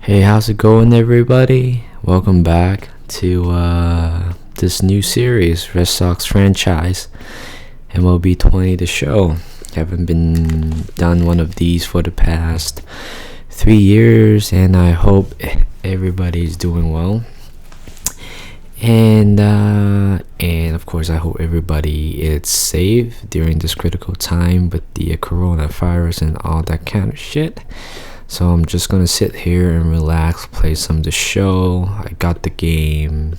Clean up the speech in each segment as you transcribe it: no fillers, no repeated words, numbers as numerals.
Hey, how's it going, everybody? Welcome back to this new series, Sox Franchise, MLB 20 the show. Haven't been done one of these for the past 3 years, and I hope everybody's doing well. And of course, I hope everybody is safe during this critical time with the coronavirus and all that kind of shit. So I'm just gonna sit here and relax, play some of the show. I got the game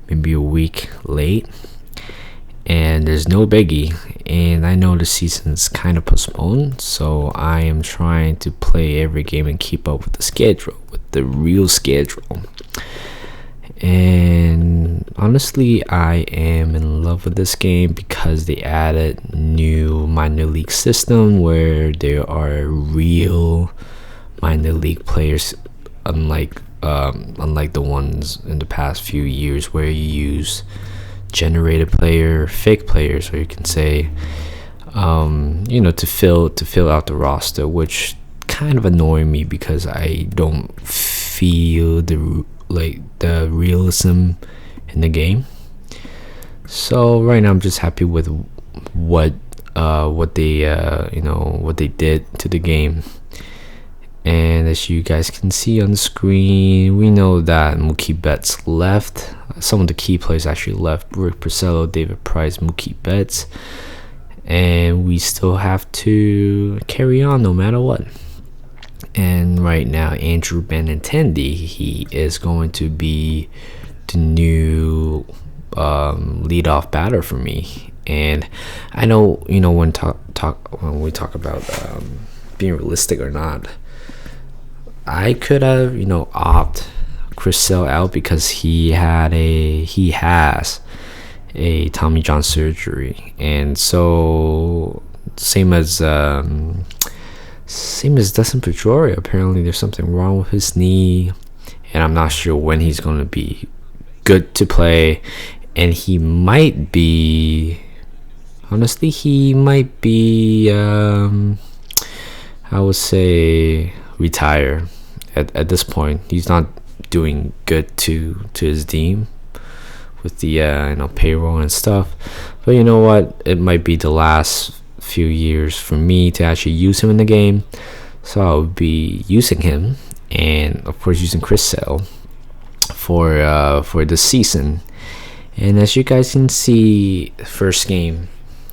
maybe a week late, and there's no biggie. And I know the season's kind of postponed, so I am trying to play every game and keep up with the schedule, with the real schedule. And honestly, I am in love with this game because they added new minor league system where there are real minor league players, unlike the ones in the past few years where you use generated fake players, or you can say to fill out the roster, which kind of annoy me because I don't feel the realism in the game. So right now I'm just happy with what they did to the game. And as you guys can see on the screen, we know that Mookie Betts left. Some of the key players actually left: Rick Porcello, David Price, Mookie Betts. And we still have to carry on no matter what. And right now, Andrew Benintendi, he is going to be the new leadoff batter for me. And I know, when we talk about being realistic or not, I could have, opt Chris Sale out because he has a Tommy John surgery, and so same as Dustin Pedroia. Apparently, there's something wrong with his knee, and I'm not sure when he's going to be good to play. And he might be, honestly, I would say, retire. At this point, he's not doing good to his team with the payroll and stuff. But you know what? It might be the last few years for me to actually use him in the game. So I'll be using him, and of course using Chris Sale for the season. And as you guys can see, first game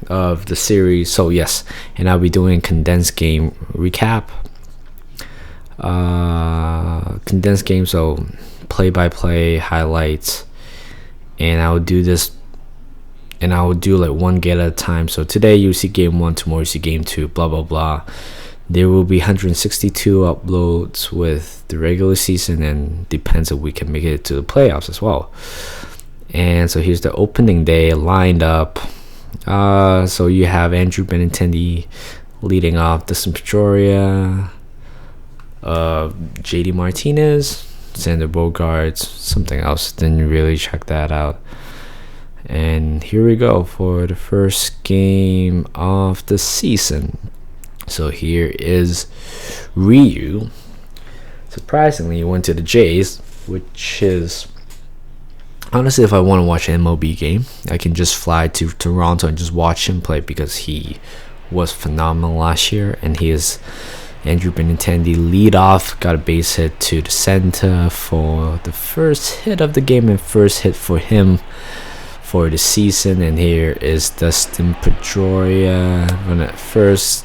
of the series. So yes, and I'll be doing condensed game recap. Condensed game, so play-by-play highlights, and I would do this, and I would do like one game at a time. So today you see game 1, tomorrow you see game 2, blah blah blah. There will be 162 uploads with the regular season, and depends if we can make it to the playoffs as well. And so here's the opening day lined up. So you have Andrew Benintendi leading off, Dustin Pedroia, JD Martinez, Xander Bogaerts, something else, didn't really check that out. And here we go for the first game of the season. So here is Ryu. Surprisingly, he went to the Jays, which is, honestly, if I want to watch an MLB game, I can just fly to Toronto and just watch him play, because he was phenomenal last year. And he is Andrew Benintendi lead off, got a base hit to the center for the first hit of the game, and first hit for him for the season. And here is Dustin Pedroia when at first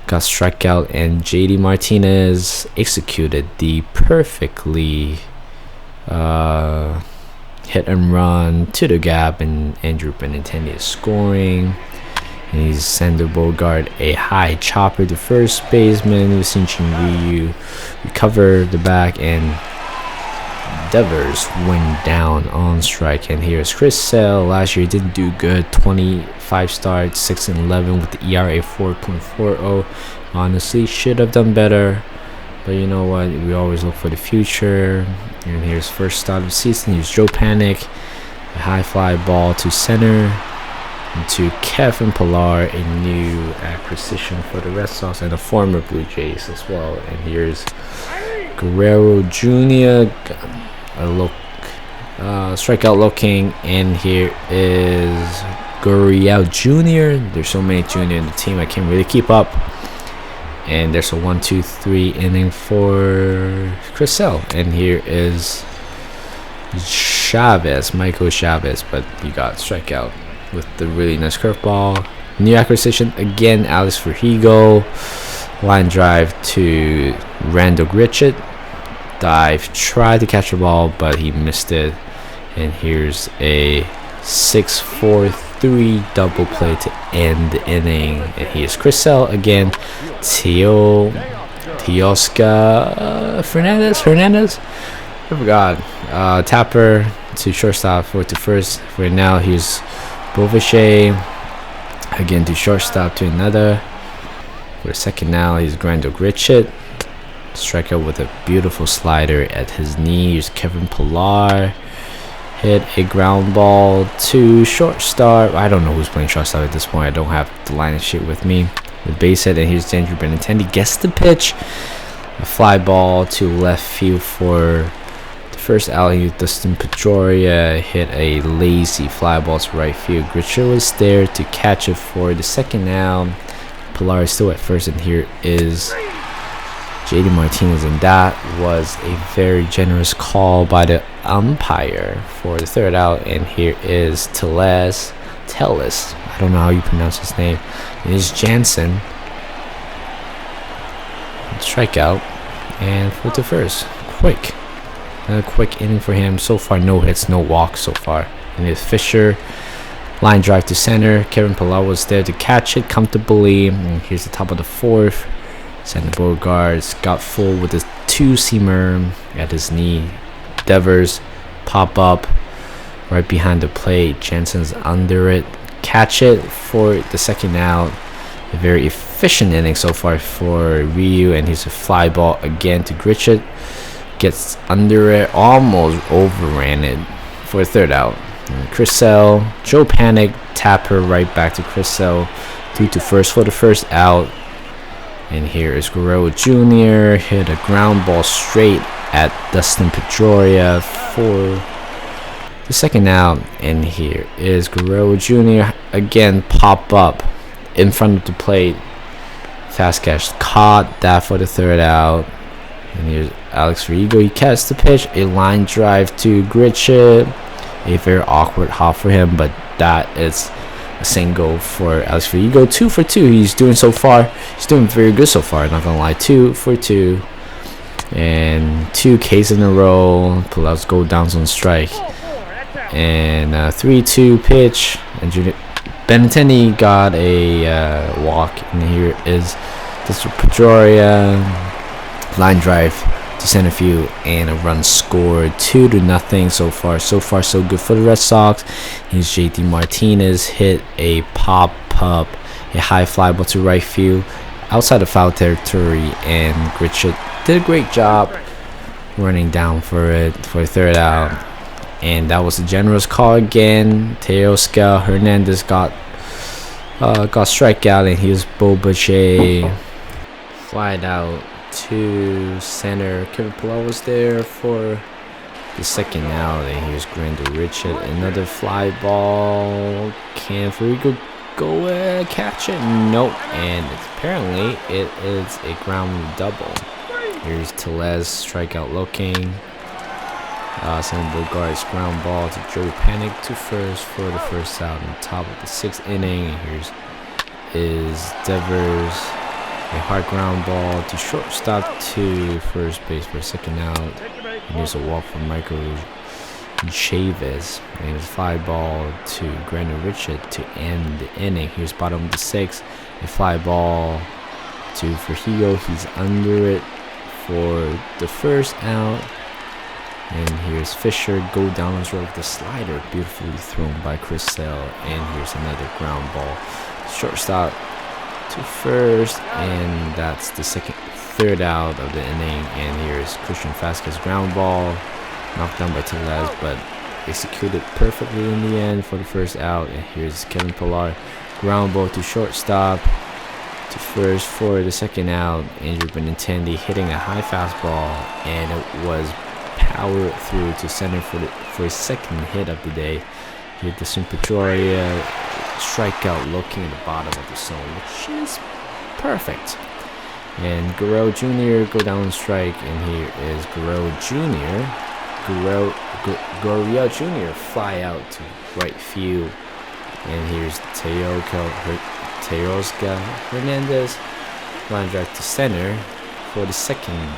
got strikeout, and JD Martinez executed the perfectly hit and run to the gap, and Andrew Benintendi is scoring. And he's Xander Bogaerts a high chopper to first baseman. Usinchi Ryu recovered the back, and Devers went down on strike. And here's Chris Sale. Last year he didn't do good. 25 starts, 6-11 with the ERA 4.40. Honestly, should have done better. But you know what? We always look for the future. And here's first start of the season. Here's Joe Panic. A high fly ball to center. And to Kevin Pillar, a new acquisition for the Red Sox and a former Blue Jays as well. And here's Guerrero Jr. Strikeout looking, and here is Gurriel Jr. There's so many Jr. in the team, I can't really keep up. And there's a 1-2-3 inning for Chris Sale, and here is Michael Chavez, but he got strikeout with the really nice curveball. New acquisition again, Alex Verdugo. Line drive to Randall Grichuk. Dive, tried to catch the ball, but he missed it. And here's a 6-4-3 double play to end the inning. And here's Chris Sale again. Teoscar Hernandez. I forgot. Tapper to shortstop, for to first. For now, here's Bovichet again to shortstop to another. For the second now, he's Randall Grichuk. Strikeout with a beautiful slider at his knee. Here's Kevin Pillar. Hit a ground ball to shortstop. I don't know who's playing shortstop at this point. I don't have the line of shit with me. The base hit, and here's Andrew Benintendi. Gets the pitch. A fly ball to left field for the first out. Dustin Pedroia hit a lazy fly ball to right field. Grichuk was there to catch it for the second out. Pillar is still at first, and here is JD Martinez, and that was a very generous call by the umpire for the third out. And here is Tellez. I don't know how you pronounce his name. It is Jansen. Strikeout, and for the first. Quick inning for him so far. No hits, no walks so far. And it's Fisher. Line drive to center. Kevin Pillar was there to catch it comfortably. And here's the top of the fourth. Sander Bogaerts got full with his two-seamer at his knee. Devers pop up right behind the plate. Jansen's under it. Catch it for the second out. A very efficient inning so far for Ryu, and he's a fly ball again to Grichuk. Gets under it, almost overran it for a third out. Chris Sale, Joe Panic, Tapper right back to Chris Sale, 2 to first for the first out. And here is Guerrero Jr. hit a ground ball straight at Dustin Pedroia for the second out. And here is Guerrero Jr. again, pop up in front of the plate. Fast catch, caught that for the third out. And here's Alex Verdugo. He catches the pitch, a line drive to Grichuk. A very awkward hop for him, but that is a single for Alex Verdugo. 2 for 2. He's doing very good so far. Not gonna lie, 2 for 2, and 2 Ks in a row. Pullouts go down on strike, and 3-2 pitch. And Benintendi got a walk, and here is Mr. Pedroia. Line drive to center field, and a run scored. 2-0 so far. So good for the Red Sox. Here's JD Martinez hit a pop-up, a high fly ball to right field outside of foul territory, and Grichuk did a great job running down for it for a third out. And that was a generous call again. Teoscar Hernandez got strikeout, and here's Bobachet flied out to center. Kevin Pillar was there for the second out, and here's Randall Grichuk. Another fly ball. Can Verdugo go catch it? Nope. And apparently it is a ground double. Here's Tellez, strikeout looking. Sander Bogaerts ground ball to Joe Panic to first for the first out on top of the 6th inning. And here's Devers. A hard ground ball to shortstop to first base for a second out. And here's a walk from Michael Chavez. And a fly ball to Randall Grichuk to end the inning. Here's bottom of the 6th. A fly ball to Verdugo. He's under it for the first out. And here's Fisher, go down his road with the slider, beautifully thrown by Chris Sale. And here's another ground ball. Shortstop to first, and that's the third out of the inning. And here's Christian Vasquez ground ball, knocked down by Tellez, but executed perfectly in the end for the first out. And here's Kevin Pillar ground ball to shortstop to first for the second out. Andrew Benintendi hitting a high fastball, and it was powered through to center for his second hit of the day. Hit the Petroria strikeout looking at the bottom of the zone, which is perfect. And Guerrero Jr. go down strike, and here is Guerrero Jr. Guerrero Jr. fly out to right field, and here's Teoscar Hernandez line drive to center for the second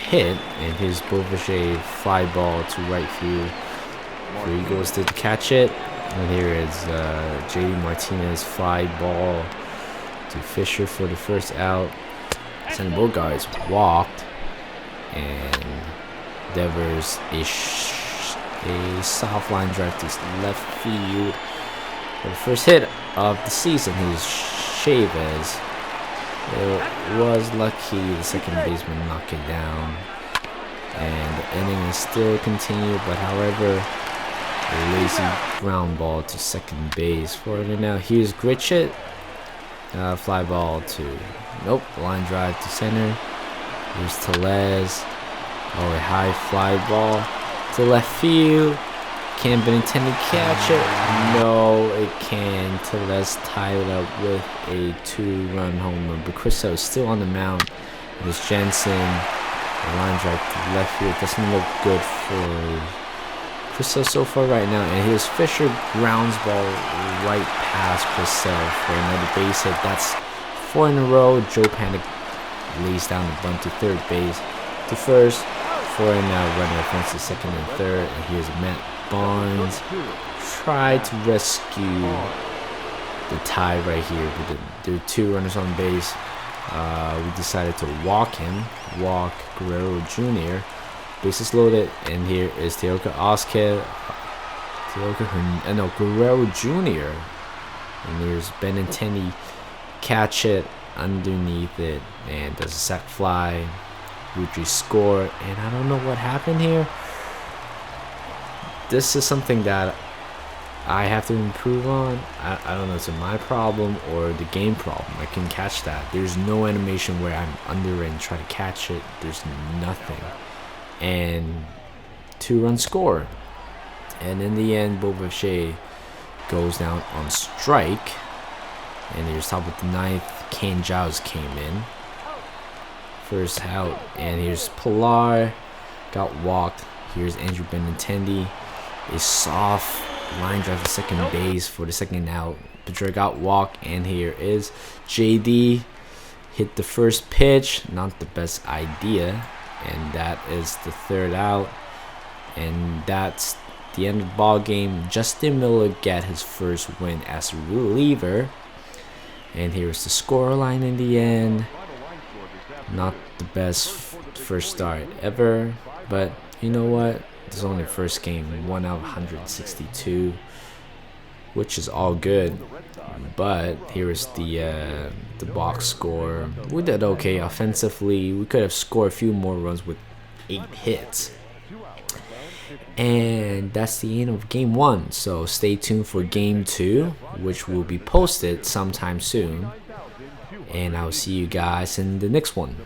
hit, and here's Bouvier fly ball to right field. Here he goes to catch it, and here is JD Martinez fly ball to Fisher for the first out. Send both guys walked, and Devers a soft line drive to left field for the first hit of the season. He's Chavez. It was lucky the second baseman knocked it down, and the inning is still continued. But however, a lazy ground ball to second base for it. Now here's Gritchett. Fly ball to line drive to center. Here's Tellez. A high fly ball to left field. Can Benintendi catch it? No, it can. Tellez tied it up with a 2-run home run. But Crisso is still on the mound. There's Jensen. The line drive to left field. Doesn't look good for Crisso so far right now. And here's Fisher, grounds ball right past Crisso for another base hit. That's 4 in a row. Joe Panic lays down the bunt to third base. To first, 4 and now runner offense to second and third. And here's Matt Barnes. Tried to rescue the tie right here. But there are 2 runners on base. We decided to walk him. Walk Guerrero Jr. Bases loaded, and here is Guerrero Jr. And there's Benintendi, catch it underneath it, and does a sac fly. Gucci score, and I don't know what happened here. This is something that I have to improve on. I don't know if it's my problem or the game problem. I can catch that. There's no animation where I'm under and try to catch it. There's nothing. And 2-run score. And in the end, Bouvier goes down on strike. And here's top of the 9th. Kane Giles came in. First out. And here's Pilar. Got walked. Here's Andrew Benintendi. A soft line drive to second base for the second out. Pedro got walked. And here is JD. Hit the first pitch. Not the best idea. And that is the third out, and that's the end of the ball game. Justin Miller got his first win as a reliever, and here's the scoreline in the end. Not the best first start ever, but you know what? It's only the first game, 1 out of 162, which is all good. But here is the box score. We did okay offensively. We could have scored a few more runs with 8 hits. And that's the end of game 1. So stay tuned for game 2, which will be posted sometime soon. And I'll see you guys in the next one.